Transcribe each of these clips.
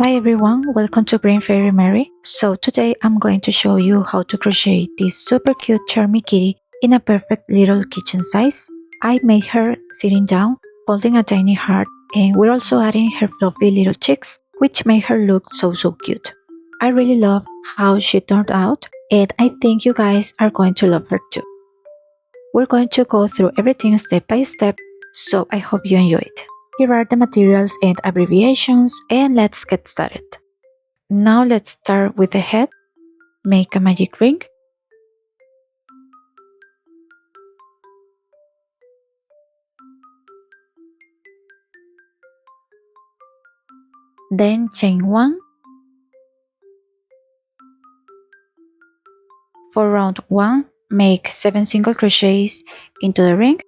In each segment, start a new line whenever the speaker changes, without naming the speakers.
Hi everyone, welcome to Greenfairymari. So today I'm going to show you how to crochet this super cute Charmmy Kitty in a perfect little kitchen size. I made her sitting down, holding a tiny heart, and we're also adding her fluffy little cheeks, which made her look so cute. I really love how she turned out, and I think you guys are going to love her too. We're going to go through everything step by step, so I hope you enjoy it. Here are the materials and abbreviations, and let's get started. Now let's start with the head. Make a magic ring. Then chain 1. For round 1, make 7 single crochets into the ring.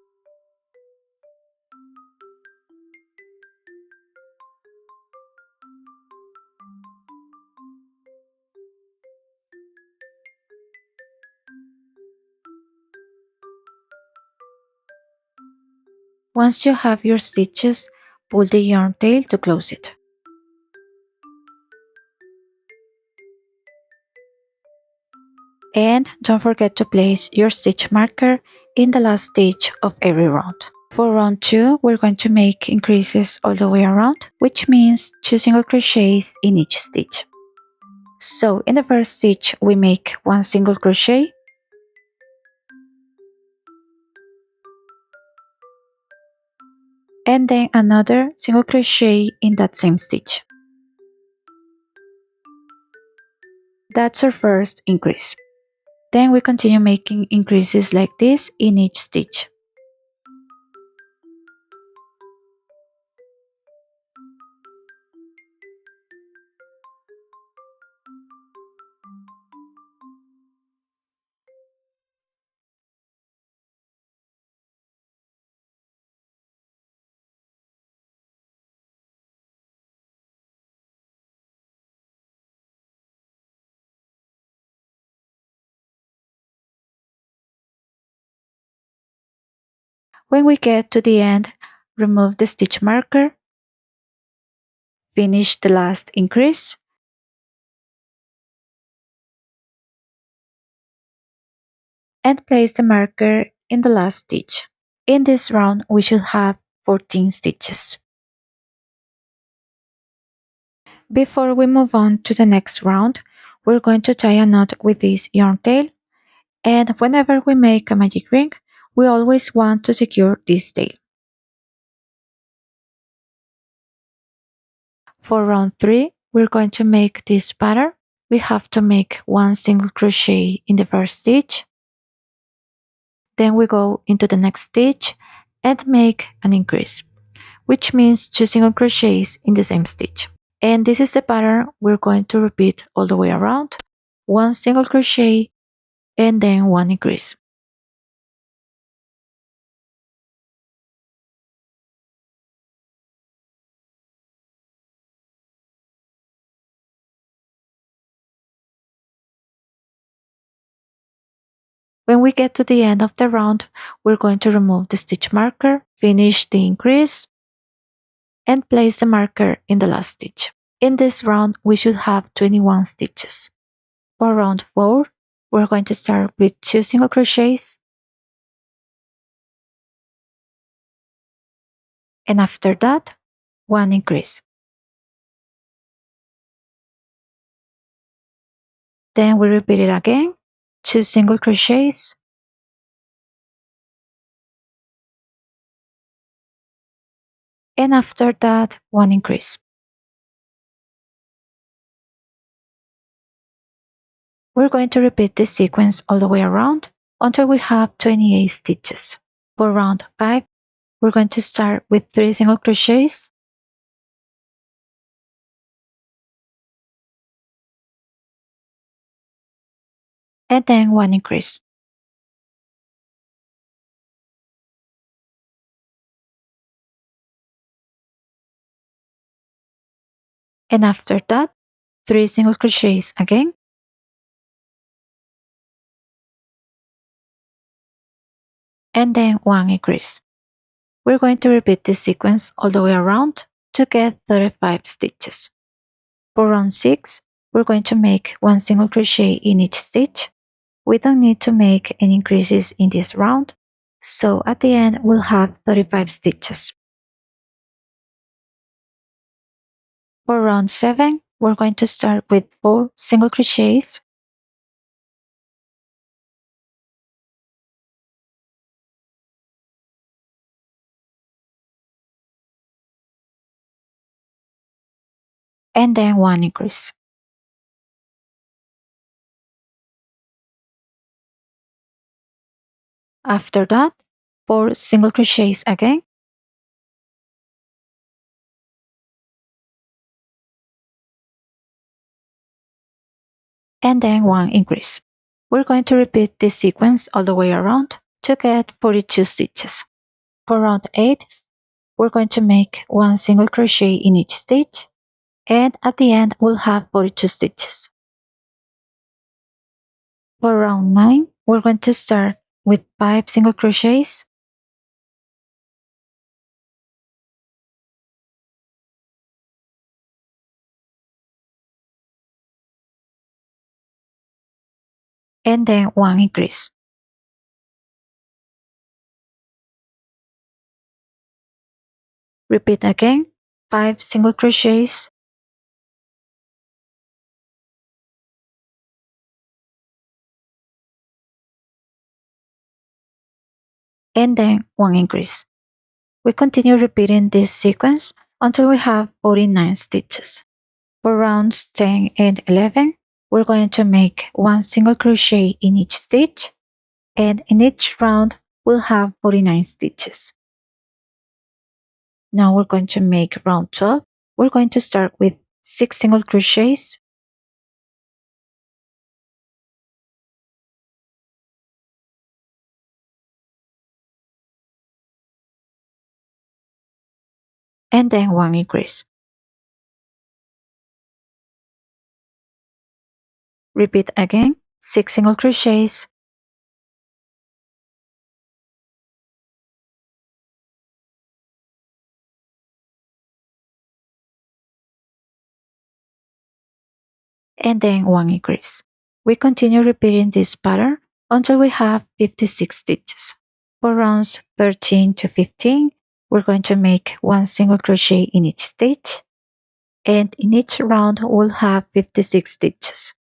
Once you have your stitches, pull the yarn tail to close it. And don't forget to place your stitch marker in the last stitch of every round. For round 2, we're going to make increases all the way around, which means 2 single crochets in each stitch. So in the first stitch, we make 1 single crochet, and then another single crochet in that same stitch. That's our first increase. Then we continue making increases like this in each stitch. When we get to the end, remove the stitch marker, finish the last increase, and place the marker in the last stitch. In this round, we should have 14 stitches. Before we move on to the next round, we're going to tie a knot with this yarn tail, and whenever we make a magic ring, we always want to secure this tail. For round 3, we're going to make this pattern. We have to make 1 single crochet in the first stitch. Then we go into the next stitch and make an increase, which means 2 single crochets in the same stitch. And this is the pattern we're going to repeat all the way around. 1 single crochet and then 1 increase. When we get to the end of the round, we're going to remove the stitch marker, finish the increase, and place the marker in the last stitch. In this round, we should have 21 stitches. For round 4, we're going to start with 2 single crochets, and after that, 1 increase. Then we repeat it again, 2 single crochets, and after that, 1 increase. We're going to repeat this sequence all the way around until we have 28 stitches. For round 5, we're going to start with 3 single crochets, and then 1 increase. And after that, 3 single crochets again, and then 1 increase. We're going to repeat this sequence all the way around to get 35 stitches. For round 6, we're going to make 1 single crochet in each stitch. We don't need to make any increases in this round, so at the end we'll have 35 stitches. For round 7, we're going to start with 4 single crochets, and then 1 increase. After that, 4 single crochets again, and then 1 increase. We're going to repeat this sequence all the way around to get 42 stitches. For round 8, we're going to make 1 single crochet in each stitch, and at the end we'll have 42 stitches. For round 9, we're going to start with 5 single crochets, and then 1 increase. Repeat again, 5 single crochets, and then 1 increase. We continue repeating this sequence until we have 49 stitches. For rounds 10 and 11, we're going to make 1 single crochet in each stitch, and in each round we'll have 49 stitches. Now we're going to make round 12. We're going to start with 6 single crochets, and then 1 increase. Repeat again, 6 single crochets, and then 1 increase. We continue repeating this pattern until we have 56 stitches. For rounds 13 to 15, we're going to make 1 single crochet in each stitch, and in each round we'll have 56 stitches.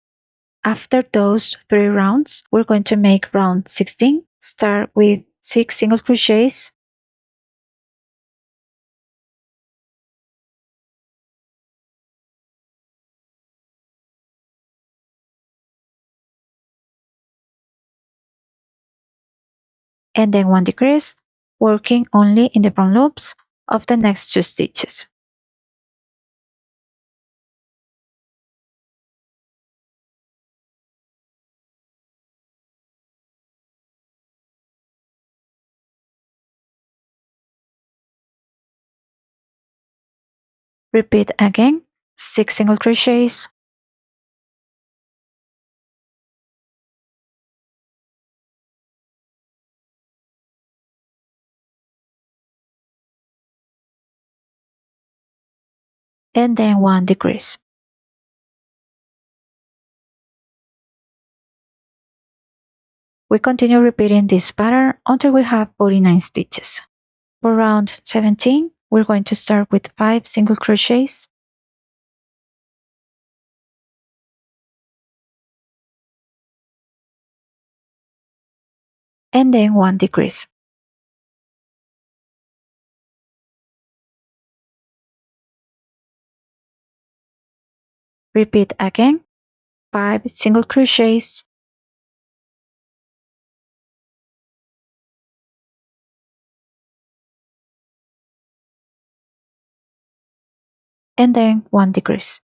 After those 3 rounds, we're going to make round 16. Start with 6 single crochets, and then 1 decrease, working only in the front loops of the next 2 stitches. Repeat again, 6 single crochets, and then 1 decrease. We continue repeating this pattern until we have 49 stitches. For round 17, we're going to start with 5 single crochets, and then 1 decrease. Repeat again, 5 single crochets, and then 1 decrease.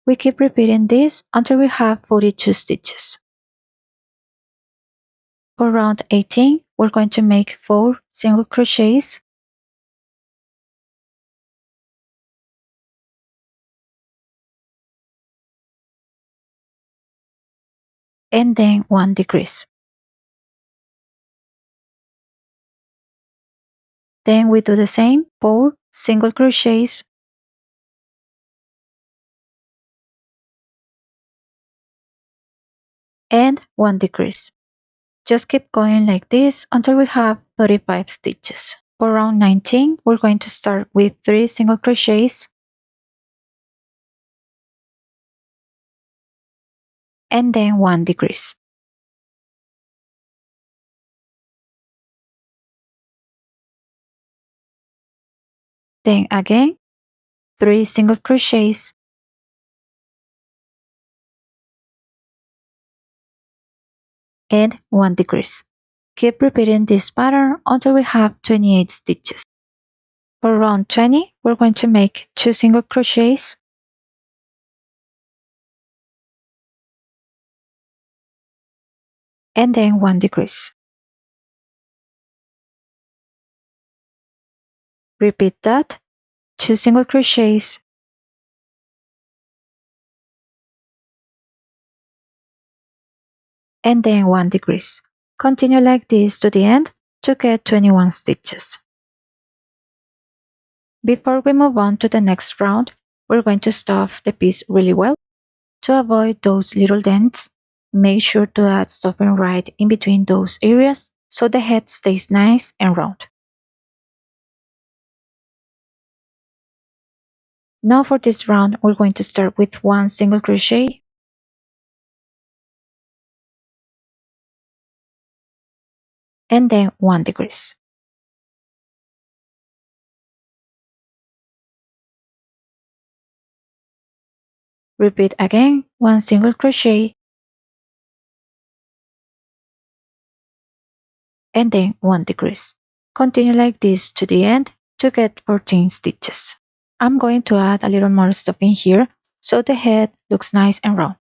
We keep repeating this until we have 42 stitches. For round 18, we're going to make 4 single crochets, and then 1 decrease. Then we do the same, 4 single crochets, and 1 decrease. Just keep going like this until we have 35 stitches. For round 19, we're going to start with 3 single crochets and then 1 decrease. Then again, 3 single crochets and 1 decrease. Keep repeating this pattern until we have 28 stitches. For round 20, we're going to make 2 single crochets and then 1 decrease. Repeat that, 2 single crochets and then 1 decrease. Continue like this to the end to get 21 stitches. Before we move on to the next round, we're going to stuff the piece really well. To avoid those little dents, make sure to add stuffing right in between those areas so the head stays nice and round. Now for this round, we're going to start with 1 single crochet and then 1 decrease. Repeat again, 1 single crochet and then 1 decrease. Continue like this to the end to get 14 stitches. I'm going to add a little more stuffing here so the head looks nice and round.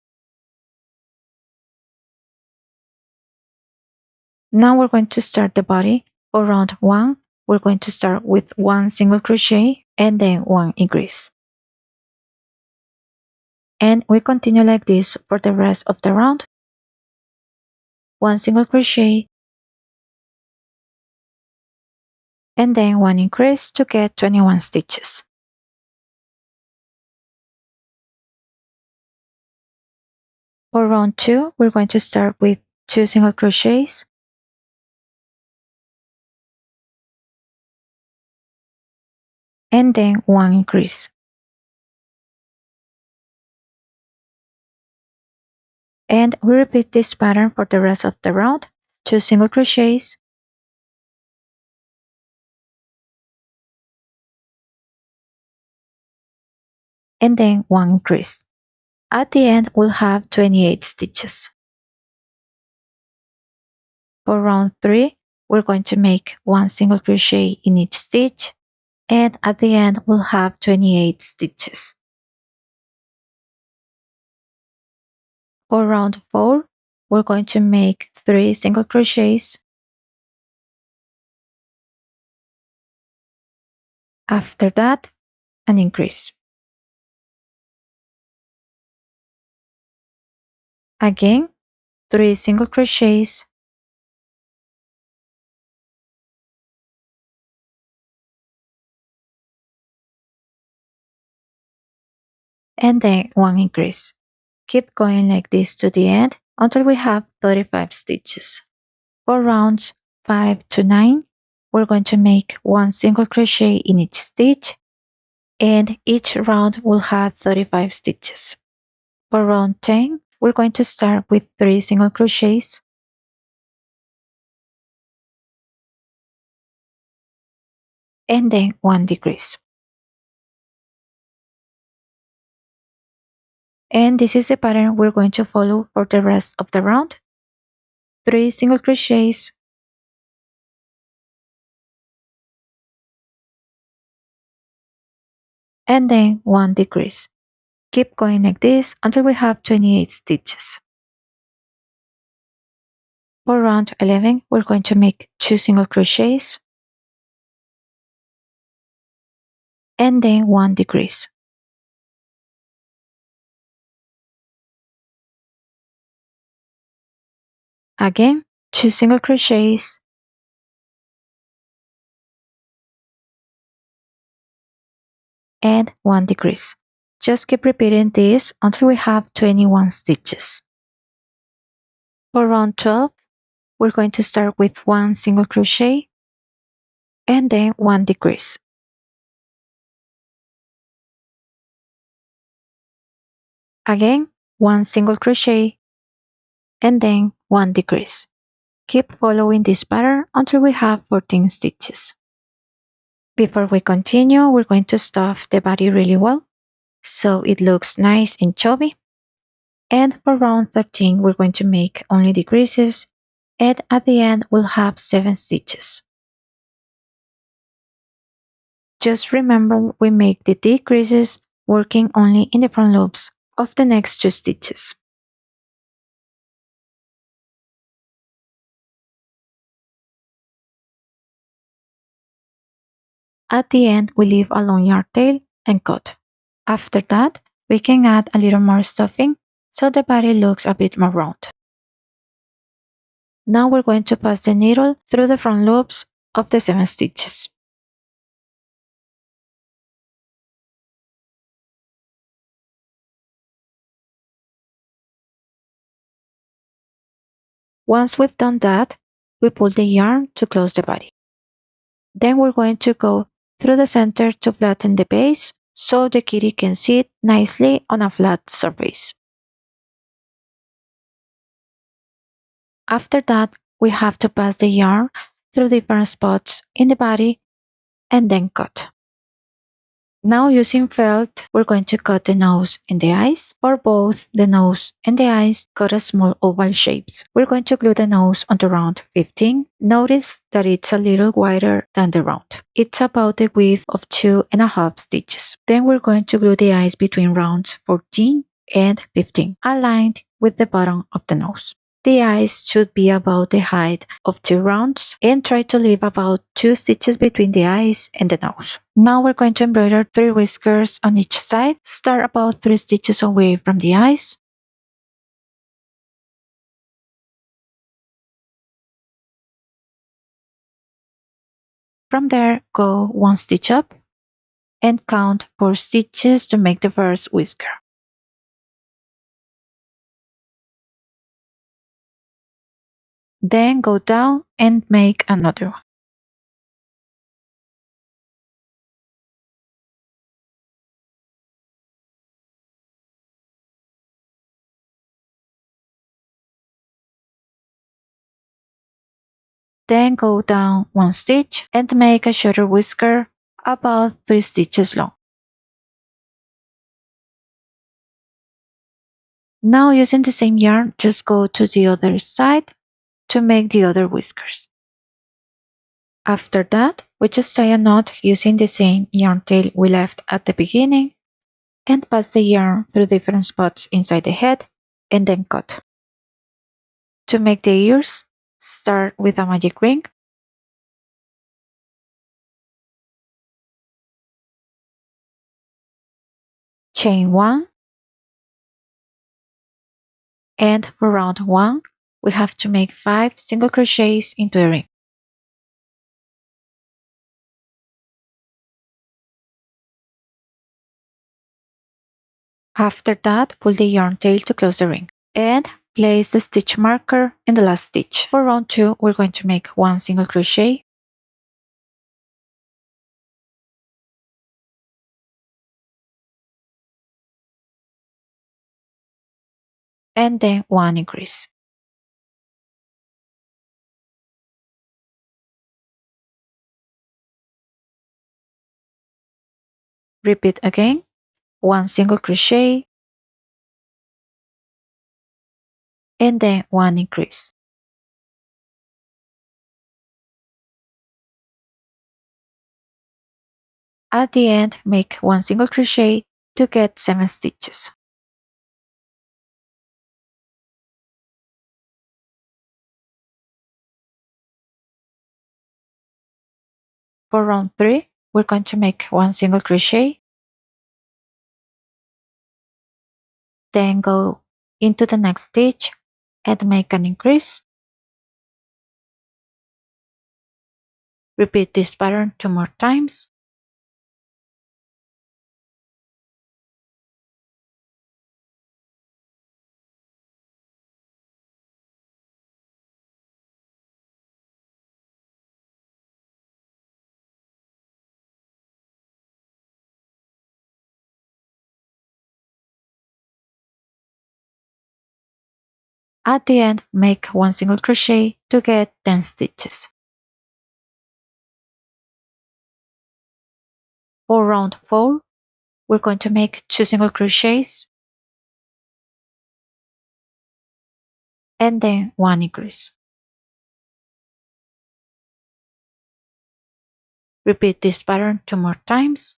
Now we're going to start the body. For round 1, we're going to start with 1 single crochet and then 1 increase. And we continue like this for the rest of the round. 1 single crochet and then 1 increase to get 21 stitches. For round 2, we're going to start with 2 single crochets and then 1 increase. And we repeat this pattern for the rest of the round. 2 single crochets and then 1 increase. At the end, we'll have 28 stitches. For round 3, we're going to make 1 single crochet in each stitch, and at the end, we'll have 28 stitches. For round 4, we're going to make 3 single crochets. After that, an increase. Again, 3 single crochets and then 1 increase. Keep going like this to the end until we have 35 stitches. For rounds 5 to 9, we're going to make 1 single crochet in each stitch, and each round will have 35 stitches. For round 10, we're going to start with 3 single crochets and then 1 decrease. And this is the pattern we're going to follow for the rest of the round. 3 single crochets and then 1 decrease. Keep going like this until we have 28 stitches. For round 11, we're going to make 2 single crochets and then 1 decrease. Again, 2 single crochets and 1 decrease. Just keep repeating this until we have 21 stitches. For round 12, we're going to start with one single crochet and then one decrease. Again, one single crochet and then one decrease. Keep following this pattern until we have 14 stitches. Before we continue, we're going to stuff the body really well so it looks nice and chubby. And for round 13, we're going to make only decreases, and at the end we'll have 7 stitches. Just remember we make the decreases working only in the front loops of the next 2 stitches. At the end, we leave a long yarn tail and cut. After that, we can add a little more stuffing so the body looks a bit more round. Now we're going to pass the needle through the front loops of the 7 stitches. Once we've done that, we pull the yarn to close the body. Then we're going to go through the center to flatten the base so the kitty can sit nicely on a flat surface. After that, we have to pass the yarn through different spots in the body and then cut. Now using felt, we're going to cut the nose and the eyes. For both the nose and the eyes, cut a small oval shapes. We're going to glue the nose onto round 15. Notice that it's a little wider than the round. It's about the width of 2.5 stitches. Then we're going to glue the eyes between rounds 14 and 15, aligned with the bottom of the nose. The eyes should be about the height of 2 rounds and try to leave about 2 stitches between the eyes and the nose. Now we're going to embroider 3 whiskers on each side. Start about 3 stitches away from the eyes. From there, go 1 stitch up and count 4 stitches to make the first whisker. Then go down and make another one. Then go down 1 stitch and make a shorter whisker about 3 stitches long. Now using the same yarn, just go to the other side to make the other whiskers. After that, we just tie a knot using the same yarn tail we left at the beginning and pass the yarn through different spots inside the head and then cut. To make the ears, start with a magic ring. Chain 1, and for round 1, we have to make 5 single crochets into the ring. After that, pull the yarn tail to close the ring and place the stitch marker in the last stitch. For round 2, we're going to make 1 single crochet, and then 1 increase. Repeat again, 1 single crochet, and then 1 increase. At the end, make 1 single crochet to get 7 stitches. For round 3, we're going to make 1 single crochet, then go into the next stitch and make an increase. Repeat this pattern 2 more times. At the end, make 1 single crochet to get 10 stitches. For round 4, we're going to make 2 single crochets and then 1 increase. Repeat this pattern 2 more times.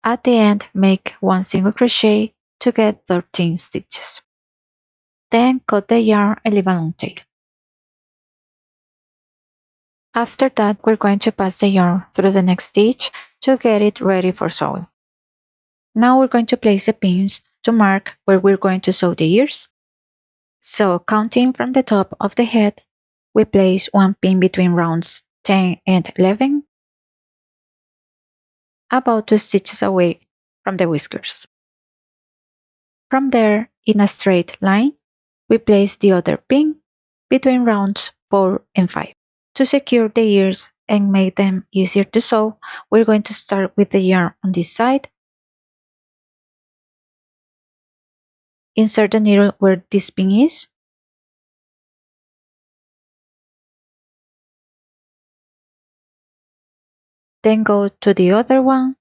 At the end, make 1 single crochet to get 13 stitches. Then cut the yarn and leave a long tail. After that, we're going to pass the yarn through the next stitch to get it ready for sewing. Now we're going to place the pins to mark where we're going to sew the ears. So counting from the top of the head, we place 1 pin between rounds 10 and 11, about 2 stitches away from the whiskers. From there, in a straight line, we place the other pin between rounds 4 and 5. To secure the ears and make them easier to sew, we're going to start with the yarn on this side. Insert the needle where this pin is. Then go to the other one.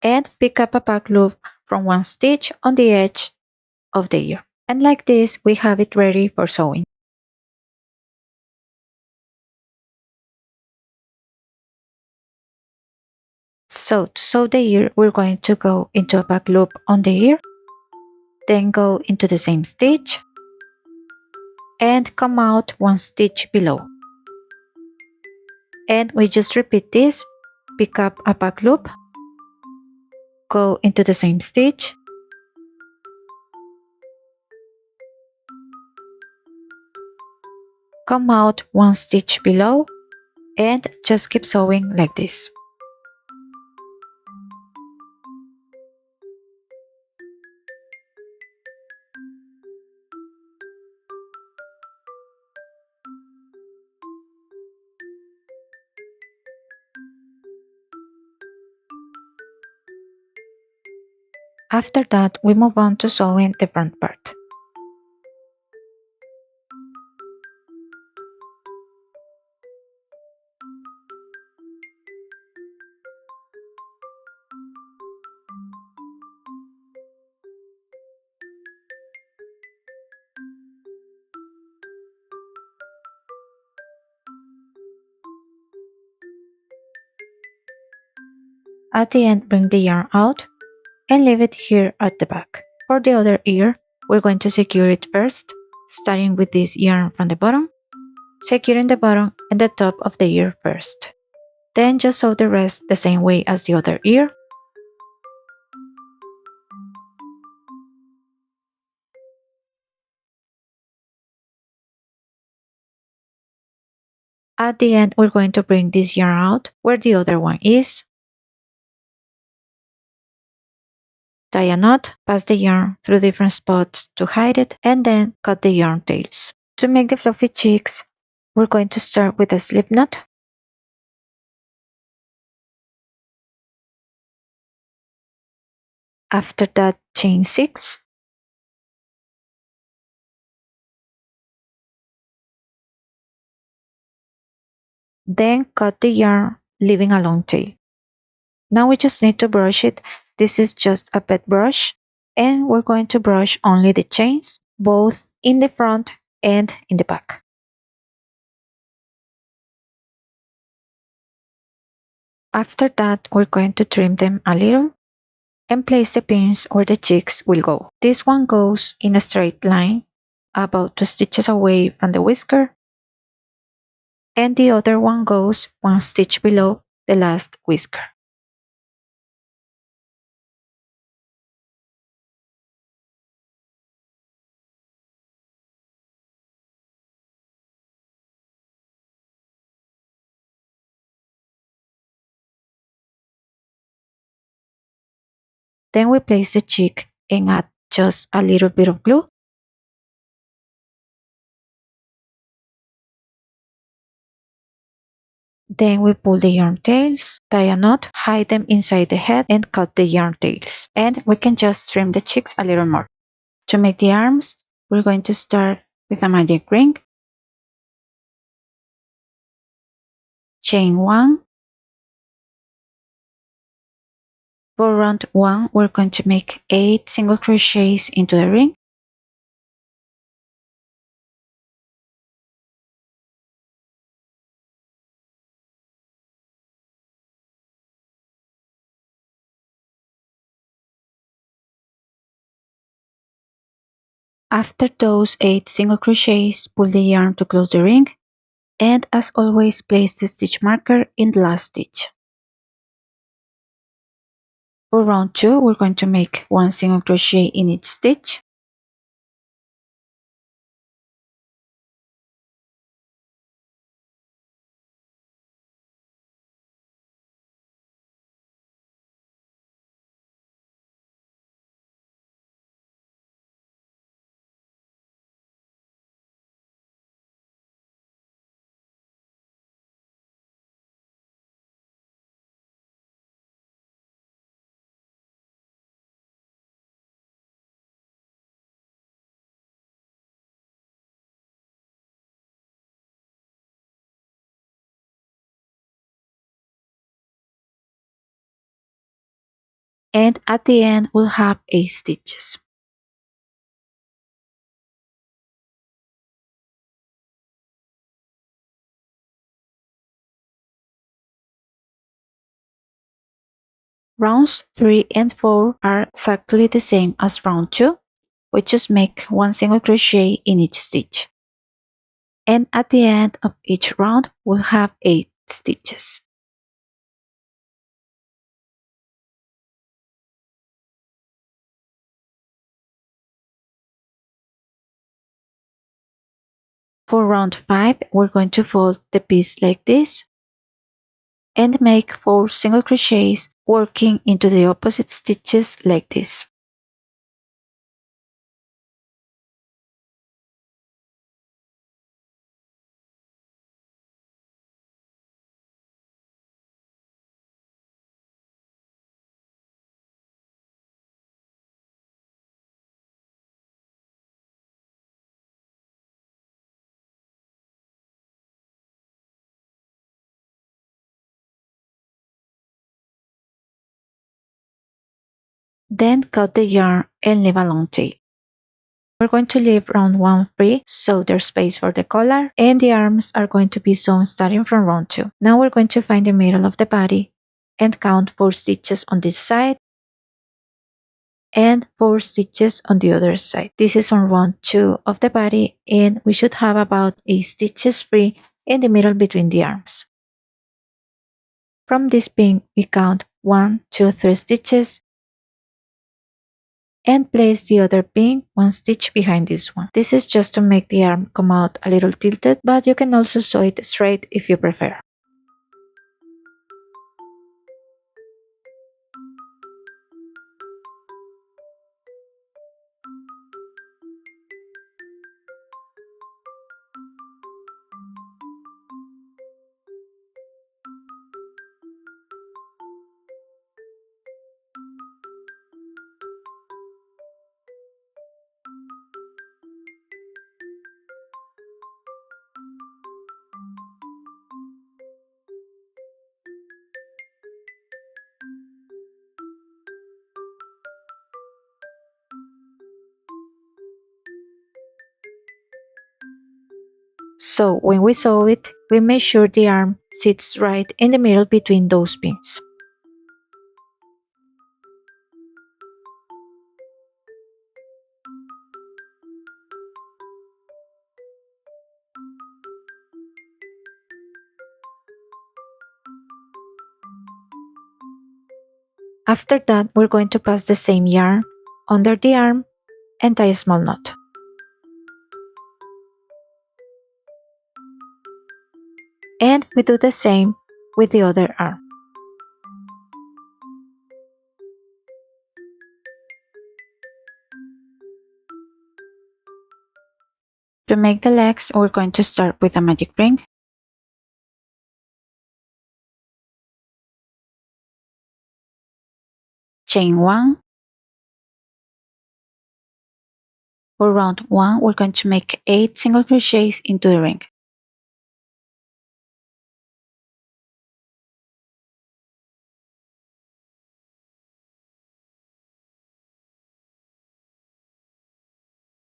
And pick up a back loop from 1 stitch on the edge of the ear. And like this, we have it ready for sewing. So to sew the ear, we're going to go into a back loop on the ear, then go into the same stitch, and come out 1 stitch below. And we just repeat this, pick up a back loop, go into the same stitch, come out 1 stitch below, and just keep sewing like this. After that, we move on to sewing the front part. At the end, bring the yarn out and leave it here at the back. For the other ear, we're going to secure it first, starting with this yarn from the bottom, securing the bottom and the top of the ear first. Then just sew the rest the same way as the other ear. At the end, we're going to bring this yarn out where the other one is. Tie a knot, pass the yarn through different spots to hide it, and then cut the yarn tails. To make the fluffy cheeks, we're going to start with a slip knot. After that, chain 6. Then cut the yarn, leaving a long tail. Now we just need to brush it. This is just a pet brush, and we're going to brush only the chains, both in the front and in the back. After that, we're going to trim them a little and place the pins where the cheeks will go. This one goes in a straight line, about 2 stitches away from the whisker, and the other one goes 1 stitch below the last whisker. Then we place the cheek and add just a little bit of glue. Then we pull the yarn tails, tie a knot, hide them inside the head, and cut the yarn tails. And we can just trim the cheeks a little more. To make the arms, we're going to start with a magic ring, chain 1. For round 1, we're going to make 8 single crochets into the ring. After those 8 single crochets, pull the yarn to close the ring, and as always, place the stitch marker in the last stitch. For round 2, we're going to make 1 single crochet in each stitch. And at the end, we'll have 8 stitches. Rounds 3 and 4 are exactly the same as round 2. We just make 1 single crochet in each stitch. And at the end of each round, we'll have 8 stitches. For round 5, we're going to fold the piece like this and make 4 single crochets working into the opposite stitches like this. Then cut the yarn and leave a long tail. We're going to leave round 1 free, so there's space for the collar, and the arms are going to be sewn starting from round 2. Now we're going to find the middle of the body and count 4 stitches on this side and 4 stitches on the other side. This is on round 2 of the body, and we should have about 8 stitches free in the middle between the arms. From this pin, we count 1, 2, 3 stitches and place the other pin 1 stitch behind this one. This is just to make the arm come out a little tilted, but you can also sew it straight if you prefer. So when we sew it, we make sure the arm sits right in the middle between those pins. After that, we're going to pass the same yarn under the arm and tie a small knot. And we do the same with the other arm. make the legs, we're going to start with a magic ring. Chain 1. For round 1, we're going to make 8 single crochets into the ring.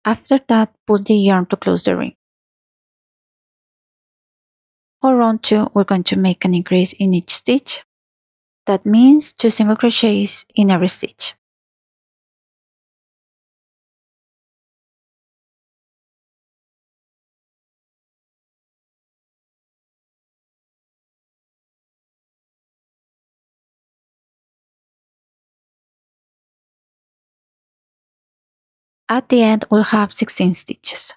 After that, pull the yarn to close the ring. For round 2, we're going to make an increase in each stitch. That means 2 single crochets in every stitch. At the end, we'll have 16 stitches.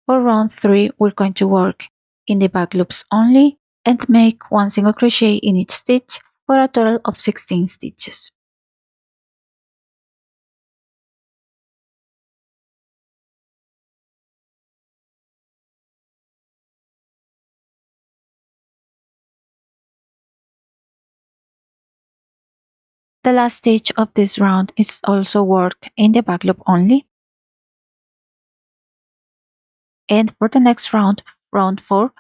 For round 3, we're going to work in the back loops only and make 1 single crochet in each stitch for a total of 16 stitches. The last stitch of this round is also worked in the back loop only. And for the next round, round 4,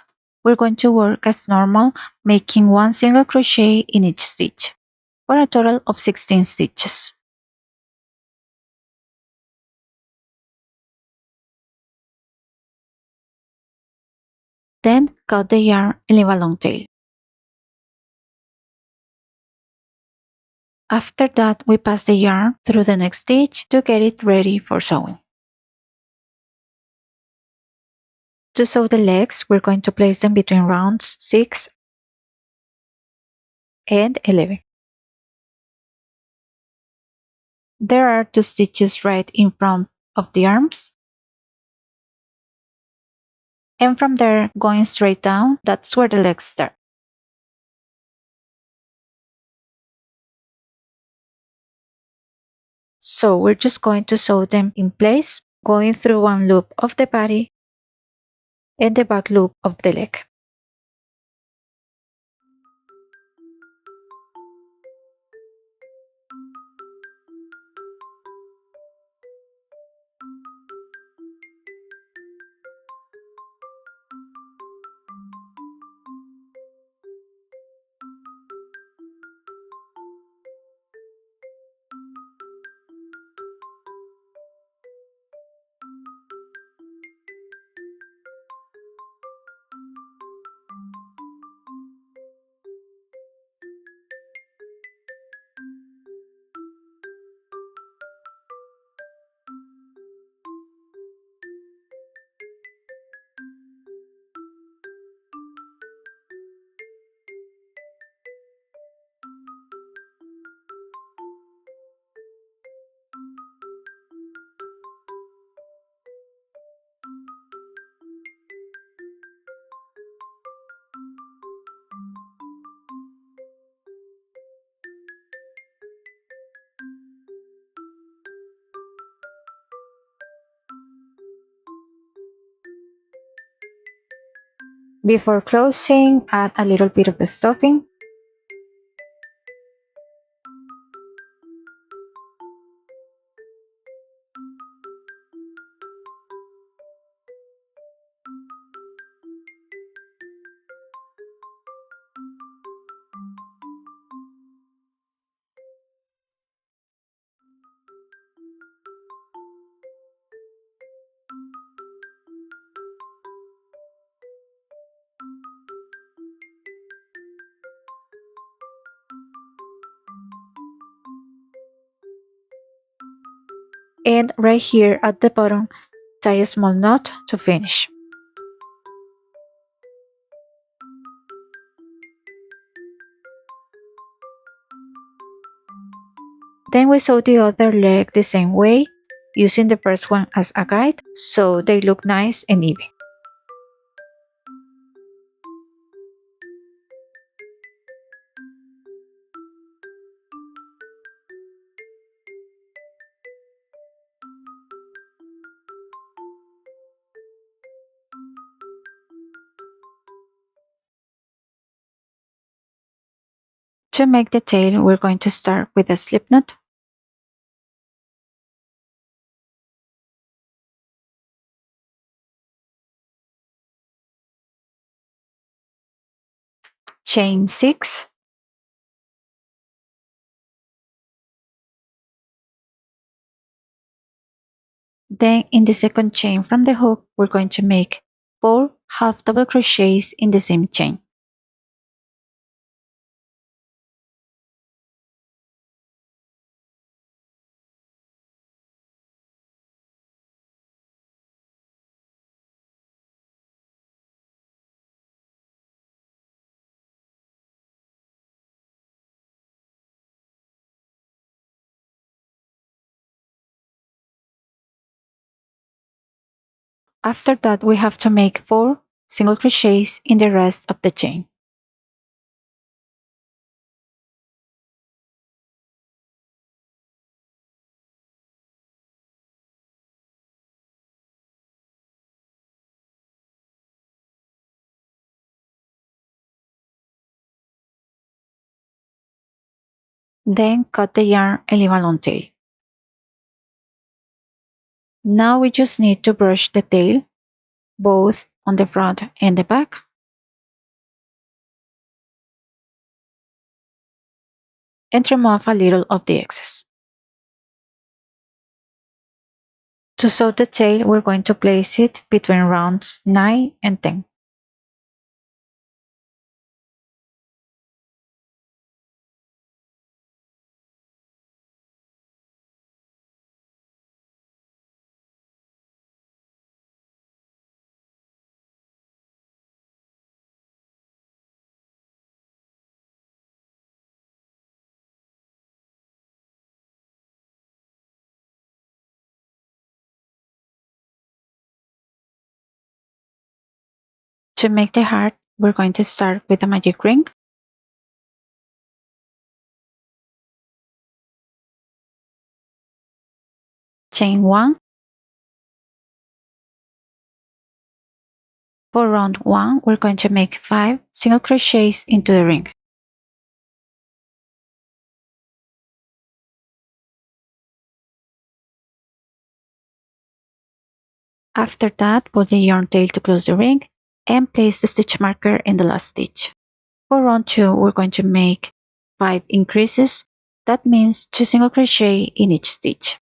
we're going to work as normal, making 1 single crochet in each stitch for a total of 16 stitches. Then cut the yarn and leave a long tail. After that, we pass the yarn through the next stitch to get it ready for sewing. To sew the legs, we're going to place them between rounds 6 and 11. There are 2 stitches right in front of the arms. And from there, going straight down, that's where the legs start. So we're just going to sew them in place, going through one loop of the body and the back loop of the leg. Before closing, add a little bit of stuffing. And right here at the bottom, tie a small knot to finish. Then we sew the other leg the same way, using the first one as a guide so they look nice and even. To make the tail, we're going to start with a slip knot. Chain 6. Then in the second chain from the hook, we're going to make 4 half double crochets in the same chain. After that, we have to make 4 single crochets in the rest of the chain. Then cut the yarn and leave a long tail. Now we just need to brush the tail, both on the front and the back. And trim off a little of the excess. To sew the tail, we're going to place it between rounds 9 and 10. To make the heart, we're going to start with a magic ring. Chain 1. For round 1, we're going to make 5 single crochets into the ring. After that, pull the yarn tail to close the ring and place the stitch marker in the last stitch. For round 2, we're going to make 5 increases. That means 2 single crochet in each stitch.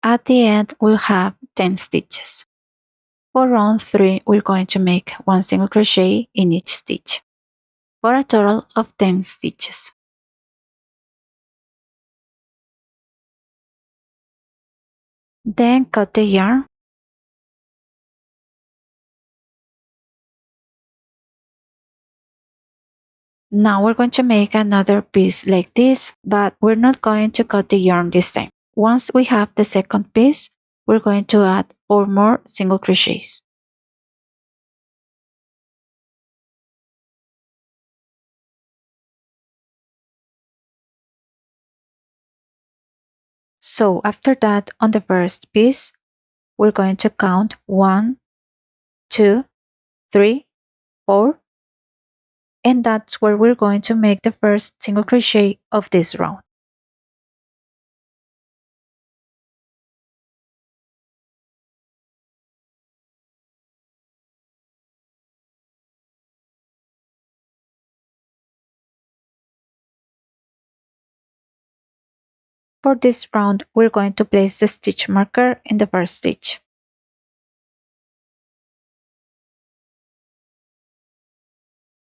At the end, we'll have 10 stitches. For round 3, we're going to make 1 single crochet in each stitch, for a total of 10 stitches. Then cut the yarn. Now we're going to make another piece like this, but we're not going to cut the yarn this time. Once we have the second piece, we're going to add 4 more single crochets. So after that, on the first piece, we're going to count 1, 2, 3, 4, and that's where we're going to make the first single crochet of this round. For this round, we're going to place the stitch marker in the first stitch.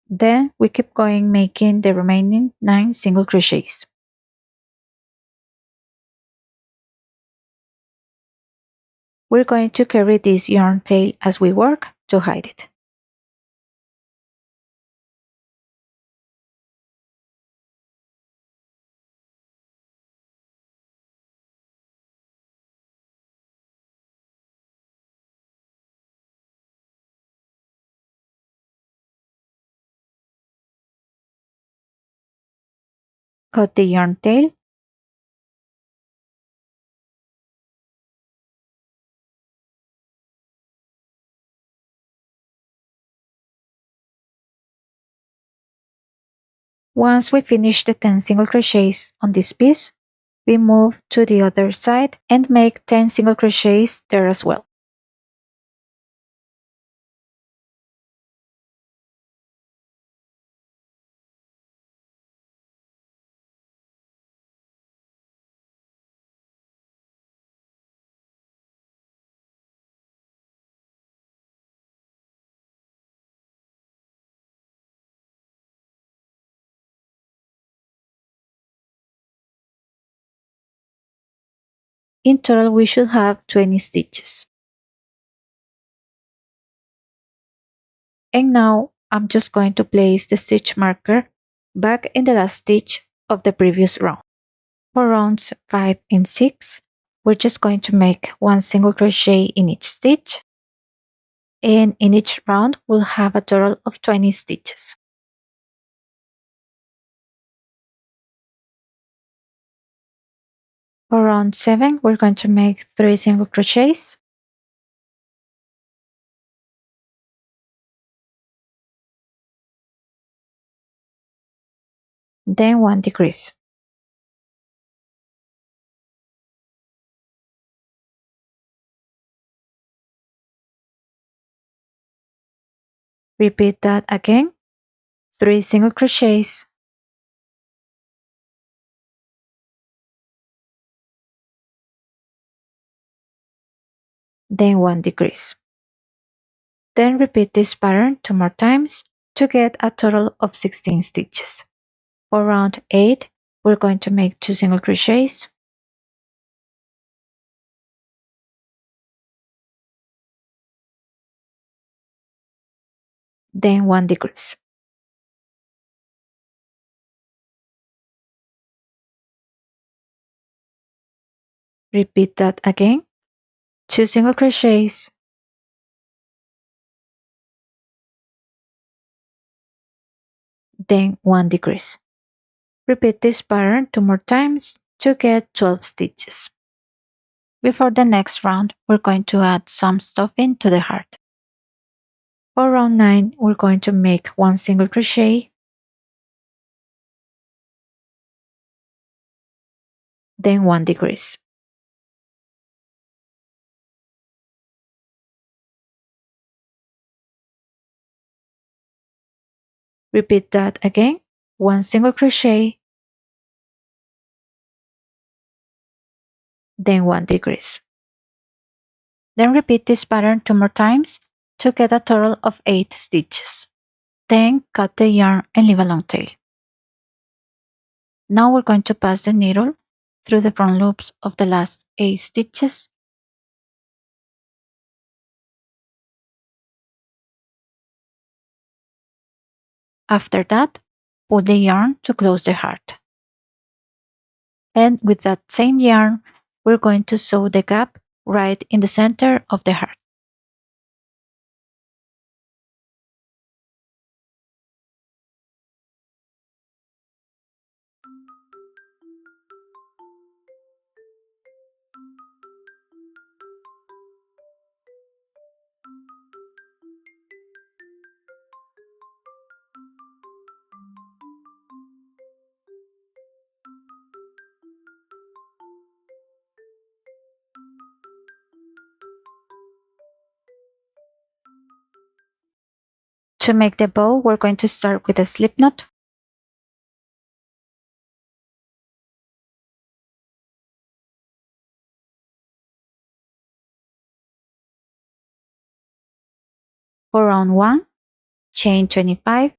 Then we keep going making the remaining 9 single crochets. We're going to carry this yarn tail as we work to hide it. Cut the yarn tail. Once we finish the 10 single crochets on this piece, we move to the other side and make 10 single crochets there as well. In total, we should have 20 stitches. And now I'm just going to place the stitch marker back in the last stitch of the previous round. For rounds 5 and 6, we're just going to make 1 single crochet in each stitch, and in each round we'll have a total of 20 stitches. For round 7, we're going to make 3 single crochets, then 1 decrease. Repeat that again, 3 single crochets, then 1 decrease. Then repeat this pattern 2 more times to get a total of 16 stitches. For round 8, we're going to make 2 single crochets, then 1 decrease. Repeat that again, 2 single crochets, then 1 decrease. Repeat this pattern 2 more times to get 12 stitches. Before the next round, we're going to add some stuffing to the heart. For round 9, we're going to make 1 single crochet, then 1 decrease. Repeat that again, 1 single crochet, then 1 decrease. Then repeat this pattern 2 more times to get a total of 8 stitches. Then cut the yarn and leave a long tail. Now we're going to pass the needle through the front loops of the last 8 stitches. After that, pull the yarn to close the heart. And with that same yarn, we're going to sew the gap right in the center of the heart. To make the bow, we're going to start with a slip knot. For round 1, chain 25,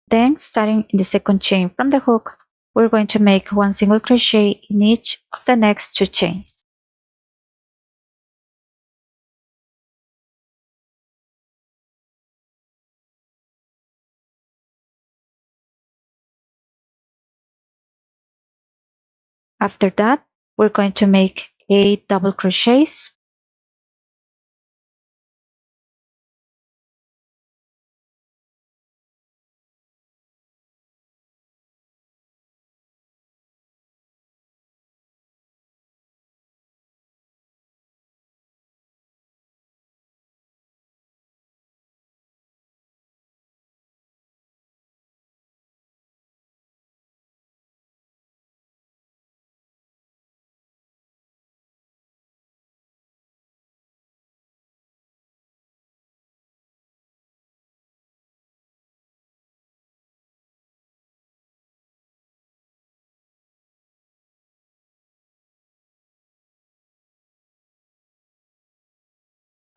then starting in the second chain from the hook, we're going to make 1 single crochet in each of the next 2 chains. After that, we're going to make 8 double crochets,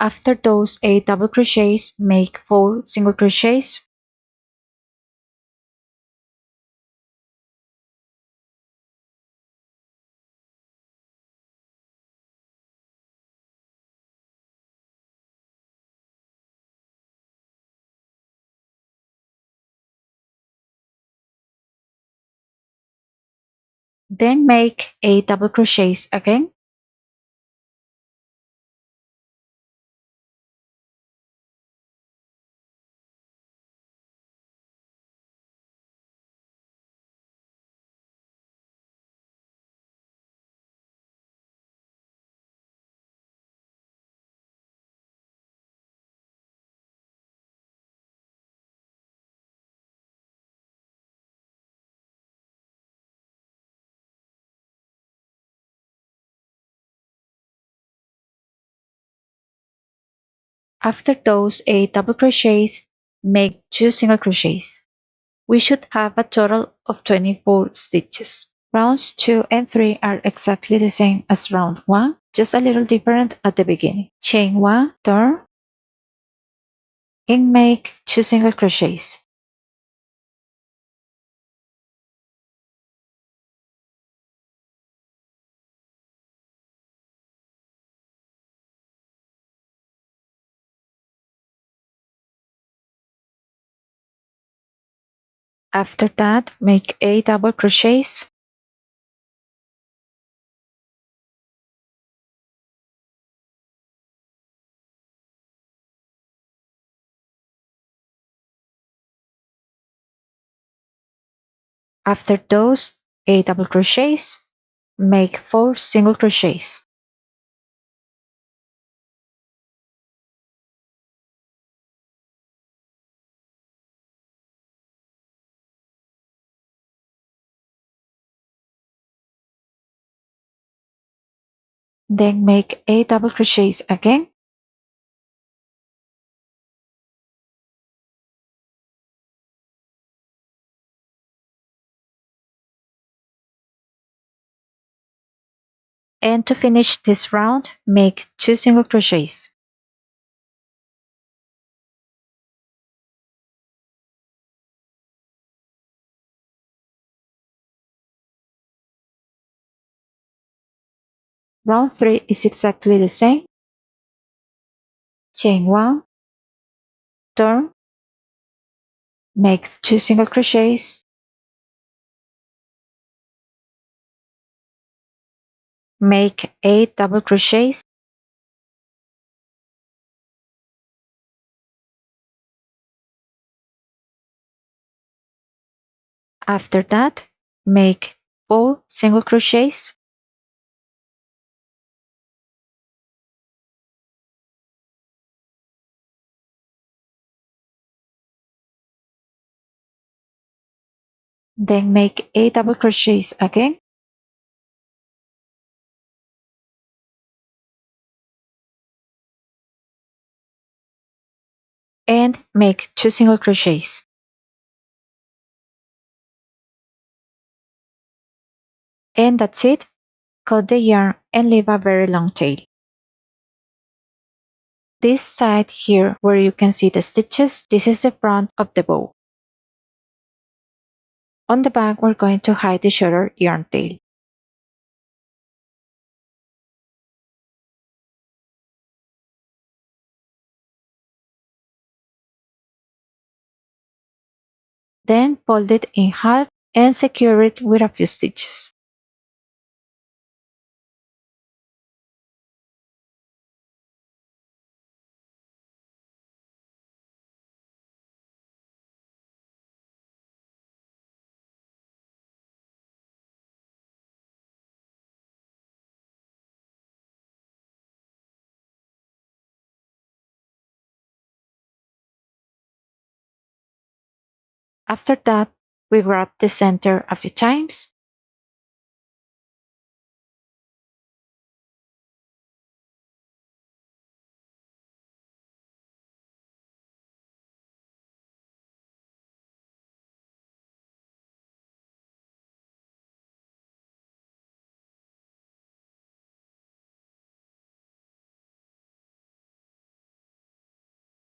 After those 8 double crochets, make 4 single crochets. Then make 8 double crochets again. After those 8 double crochets, make 2 single crochets. We should have a total of 24 stitches. Rounds 2 and 3 are exactly the same as round 1, just a little different at the beginning. Chain 1, turn, and make 2 single crochets. After that, make 8 double crochets. After those 8 double crochets, make 4 single crochets. Then make 8 double crochets again. And to finish this round, make 2 single crochets. Round 3 is exactly the same. Chain 1, turn, make 2 single crochets, make 8 double crochets. After that, make 4 single crochets. Then make 8 double crochets again. And make 2 single crochets. And that's it. Cut the yarn and leave a very long tail. This side here where you can see the stitches, this is the front of the bow. On the back, we're going to hide the shorter yarn tail. Then fold it in half and secure it with a few stitches. After that, we grab the center a few times.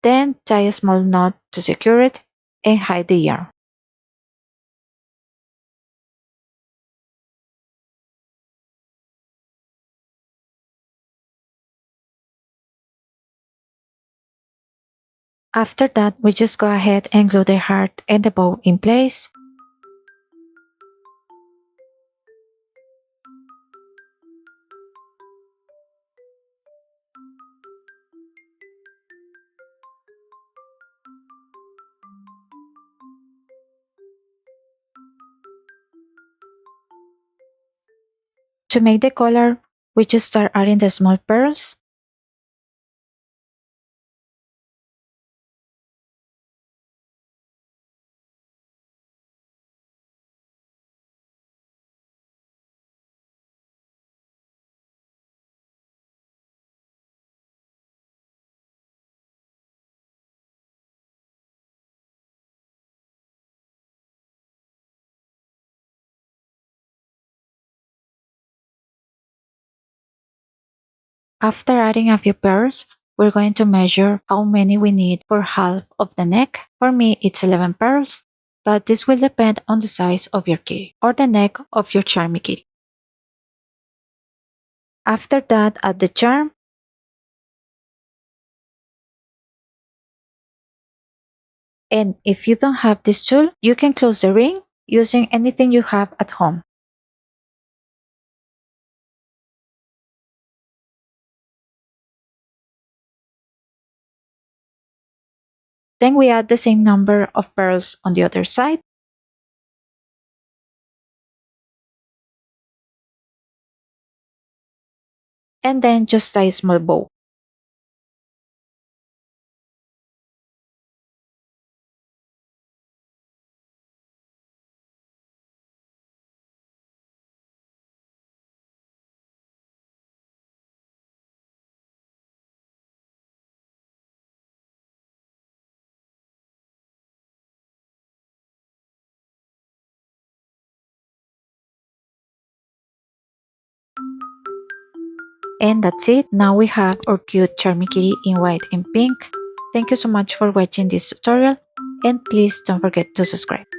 Then tie a small knot to secure it and hide the yarn. After that, we just go ahead and glue the heart and the bow in place. To make the collar, we just start adding the small pearls. After adding a few pearls, we're going to measure how many we need for half of the neck. For me, it's 11 pearls, but this will depend on the size of your kitty or the neck of your Charmmy kitty. After that, add the charm. And if you don't have this tool, you can close the ring using anything you have at home. Then we add the same number of pearls on the other side. And then just tie a small bow. And that's it. Now we have our cute Charmmy kitty in white and pink. Thank you so much for watching this tutorial, and please don't forget to subscribe.